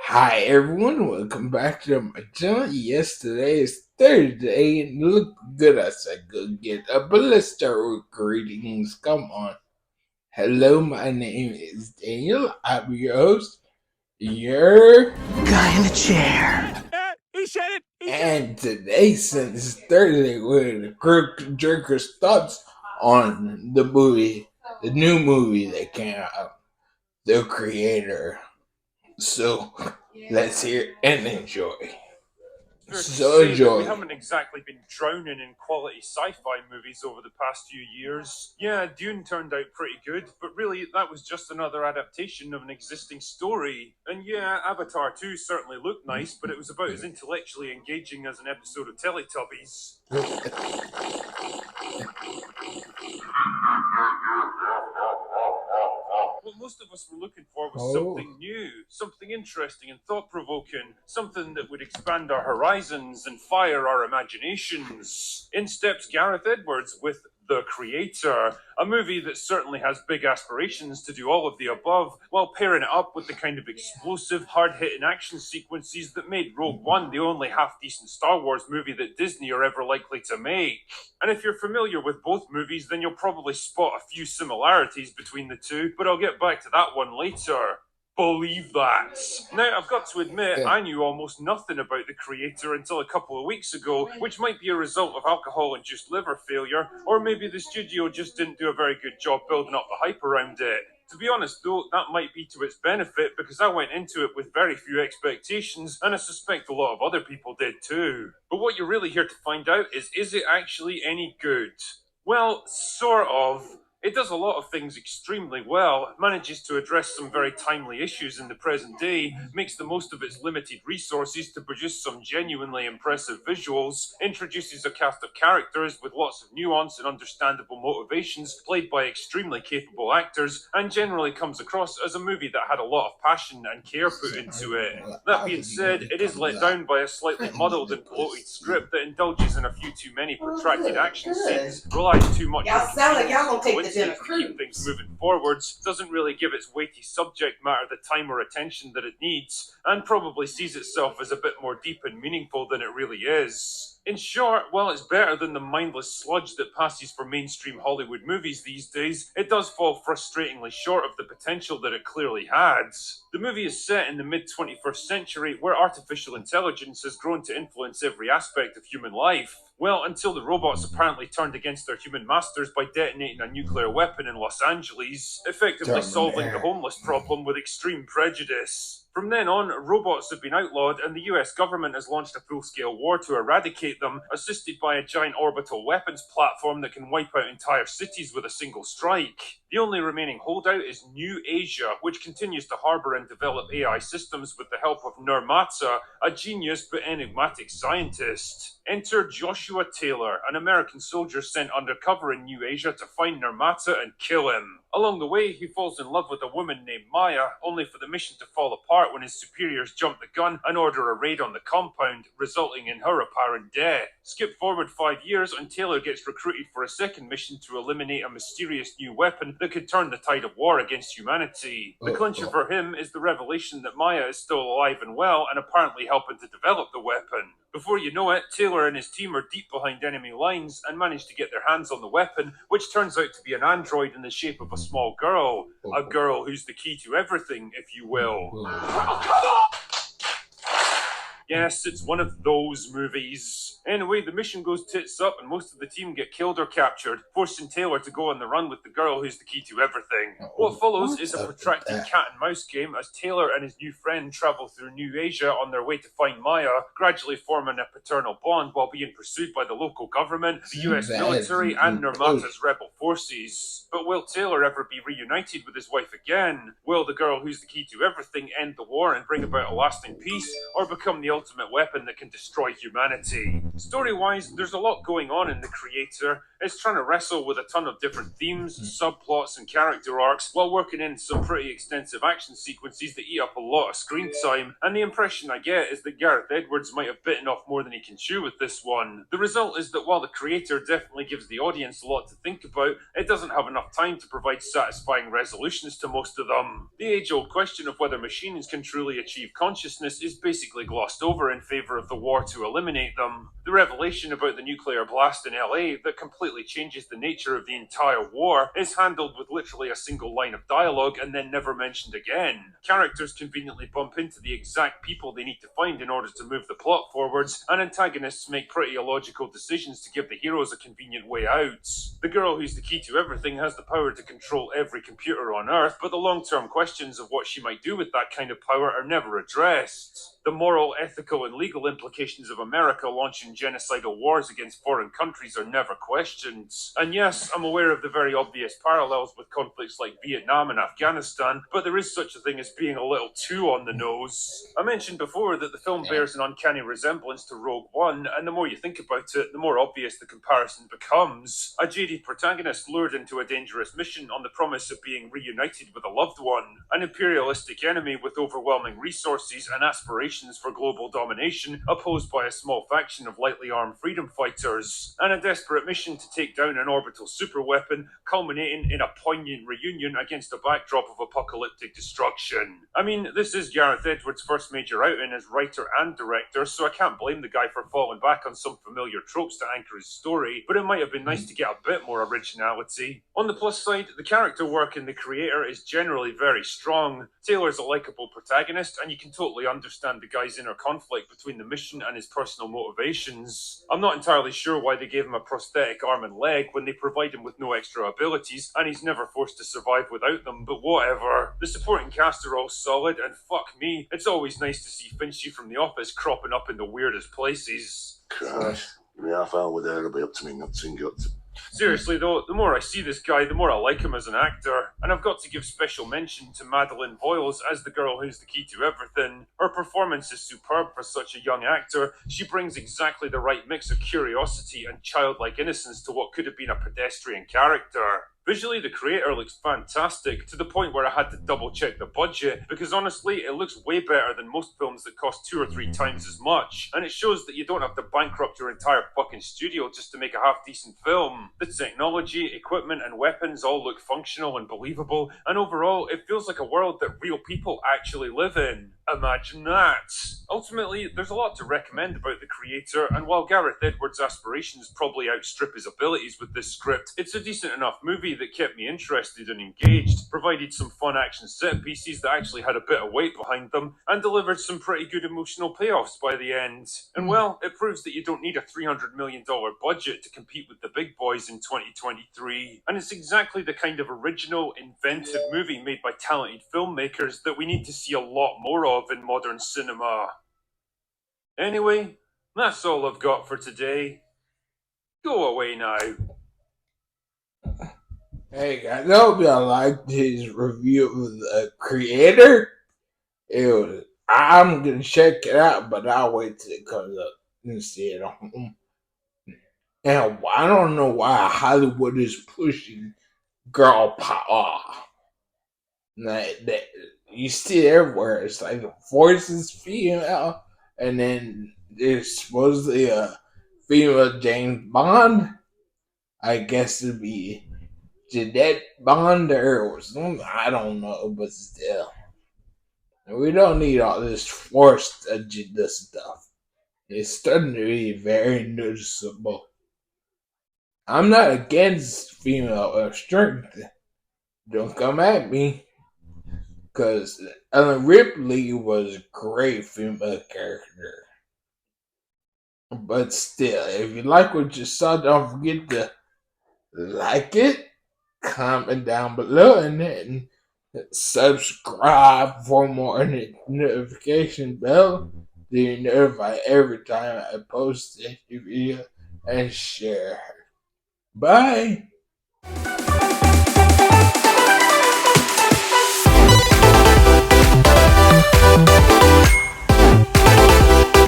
Hi everyone, welcome back to my channel. Yes, today is Thursday and look good as I go get up. But let's start with greetings. Come on. Hello, my name is Daniel. I'm your host. Your guy in the chair. He said it. and today, since it's Thursday, we're the Kirk Jerkers thoughts on the movie, the new movie that came out, The Creator. So let's hear and enjoy. Fair to So say that we enjoy. haven't exactly been drowning in quality sci-fi movies over the past few years. Yeah, Dune turned out pretty good, but really that was just another adaptation of an existing story. And yeah, Avatar 2 certainly looked nice, but it was about as intellectually engaging as an episode of Teletubbies. What most of us were looking for was something new, something interesting and thought-provoking, something that would expand our horizons and fire our imaginations. In steps Gareth Edwards with The Creator, a movie that certainly has big aspirations to do all of the above, while pairing it up with the kind of explosive, hard-hitting action sequences that made Rogue One the only half-decent Star Wars movie that Disney are ever likely to make. And if you're familiar with both movies, then you'll probably spot a few similarities between the two, but I'll get back to that one later. Believe that. Now, I've got to admit, I knew almost nothing about The Creator until a couple of weeks ago, which might be a result of alcohol-induced liver failure, or maybe the studio just didn't do a very good job building up the hype around it. To be honest, though, that might be to its benefit because I went into it with very few expectations, and I suspect a lot of other people did too. But what you're really here to find out is it actually any good? Well, sort of. It does a lot of things extremely well, manages to address some very timely issues in the present day, makes the most of its limited resources to produce some genuinely impressive visuals, introduces a cast of characters with lots of nuance and understandable motivations played by extremely capable actors, and generally comes across as a movie that had a lot of passion and care put into it. That being said, it is let down by a slightly muddled and bloated script that indulges in a few too many protracted action scenes, relies too much on coincidence to keep things moving forwards, doesn't really give its weighty subject matter the time or attention that it needs, and probably sees itself as a bit more deep and meaningful than it really is. In short, while it's better than the mindless sludge that passes for mainstream Hollywood movies these days, it does fall frustratingly short of the potential that it clearly had. The movie is set in the mid-21st century where artificial intelligence has grown to influence every aspect of human life. Well, until the robots apparently turned against their human masters by detonating a nuclear weapon in Los Angeles, effectively solving the homeless problem with extreme prejudice. From then on, robots have been outlawed, and the US government has launched a full-scale war to eradicate them, assisted by a giant orbital weapons platform that can wipe out entire cities with a single strike. The only remaining holdout is New Asia, which continues to harbor and develop AI systems with the help of Nirmata, a genius but enigmatic scientist. Enter Joshua Taylor, an American soldier sent undercover in New Asia to find Nirmata and kill him. Along the way, he falls in love with a woman named Maya, only for the mission to fall apart when his superiors jump the gun and order a raid on the compound, resulting in her apparent death. Skip forward 5 years and Taylor gets recruited for a second mission to eliminate a mysterious new weapon that could turn the tide of war against humanity. The clincher for him is the revelation that Maya is still alive and well and apparently helping to develop the weapon. Before you know it, Taylor and his team are deep behind enemy lines and manage to get their hands on the weapon, which turns out to be an android in the shape of a small girl. A girl who's the key to everything, if you will. Yes, it's one of those movies. Anyway, the mission goes tits up and most of the team get killed or captured, forcing Taylor to go on the run with the girl who's the key to everything. What follows is a protracted cat and mouse game as Taylor and his new friend travel through New Asia on their way to find Maya, gradually forming a paternal bond while being pursued by the local government, the US military, and Nirmata's rebel forces. But will Taylor ever be reunited with his wife again? Will the girl who's the key to everything end the war and bring about a lasting peace, or become the ultimate weapon that can destroy humanity. Story-wise, there's a lot going on in The Creator. It's trying to wrestle with a ton of different themes, subplots, and character arcs, while working in some pretty extensive action sequences that eat up a lot of screen time, and the impression I get is that Gareth Edwards might have bitten off more than he can chew with this one. The result is that while The Creator definitely gives the audience a lot to think about, it doesn't have enough time to provide satisfying resolutions to most of them. The age-old question of whether machines can truly achieve consciousness is basically glossed over in favor of the war to eliminate them. The revelation about the nuclear blast in LA that completely changes the nature of the entire war is handled with literally a single line of dialogue and then never mentioned again. Characters conveniently bump into the exact people they need to find in order to move the plot forwards, and antagonists make pretty illogical decisions to give the heroes a convenient way out. The girl who's the key to everything has the power to control every computer on Earth, but the long-term questions of what she might do with that kind of power are never addressed. The moral, ethical, and legal implications of America launching genocidal wars against foreign countries are never questioned. And yes, I'm aware of the very obvious parallels with conflicts like Vietnam and Afghanistan, but there is such a thing as being a little too on the nose. I mentioned before that the film bears an uncanny resemblance to Rogue One, and the more you think about it, the more obvious the comparison becomes. A jaded protagonist lured into a dangerous mission on the promise of being reunited with a loved one, an imperialistic enemy with overwhelming resources and aspirations for global domination, opposed by a small faction of lightly armed freedom fighters, and a desperate mission to take down an orbital superweapon, culminating in a poignant reunion against a backdrop of apocalyptic destruction. I mean, this is Gareth Edwards' first major outing as writer and director, so I can't blame the guy for falling back on some familiar tropes to anchor his story, but it might have been nice to get a bit more originality. On the plus side, the character work in The Creator is generally very strong. Taylor's a likeable protagonist, and you can totally understand the guy's inner conflict between the mission and his personal motivations. I'm not entirely sure why they gave him a prosthetic arm and leg when they provide him with no extra abilities, and he's never forced to survive without them, but whatever. The supporting cast are all solid, and fuck me, it's always nice to see Finchy from The Office cropping up in the weirdest places. Christ, give me half hour with her, it'll be up to me nuts and guts. Seriously though, the more I see this guy, the more I like him as an actor, and I've got to give special mention to Madeleine Voiles as the girl who's the key to everything. Her performance is superb for such a young actor. She brings exactly the right mix of curiosity and childlike innocence to what could have been a pedestrian character. Visually, The Creator looks fantastic, to the point where I had to double check the budget, because honestly, it looks way better than most films that cost 2 or 3 times as much, and it shows that you don't have to bankrupt your entire fucking studio just to make a half-decent film. The technology, equipment, and weapons all look functional and believable, and overall, it feels like a world that real people actually live in. Imagine that! Ultimately, there's a lot to recommend about The Creator, and while Gareth Edwards' aspirations probably outstrip his abilities with this script, it's a decent enough movie that kept me interested and engaged, provided some fun action set pieces that actually had a bit of weight behind them, and delivered some pretty good emotional payoffs by the end. And well, it proves that you don't need a $300 million budget to compete with the big boys in 2023. And it's exactly the kind of original, inventive movie made by talented filmmakers that we need to see a lot more of in modern cinema. Anyway, that's all I've got for today. Go away now. Hey guys, I hope y'all liked his review of The Creator. I'm gonna check it out, but I'll wait till it comes up and see it on. And I don't know why Hollywood is pushing girl power. That you see it everywhere. It's like the voice is female, and then there's supposedly a female James Bond. I guess it'd be Jeanette Bond or something. I don't know, but still. We don't need all this forced agenda stuff. It's starting to be very noticeable. I'm not against female strength. Don't come at me. Because Ellen Ripley was a great female character. But still, if you like what you saw, don't forget to like it, comment down below, and then subscribe for more notification bell. So you're notified every time I post a video, and share. Bye.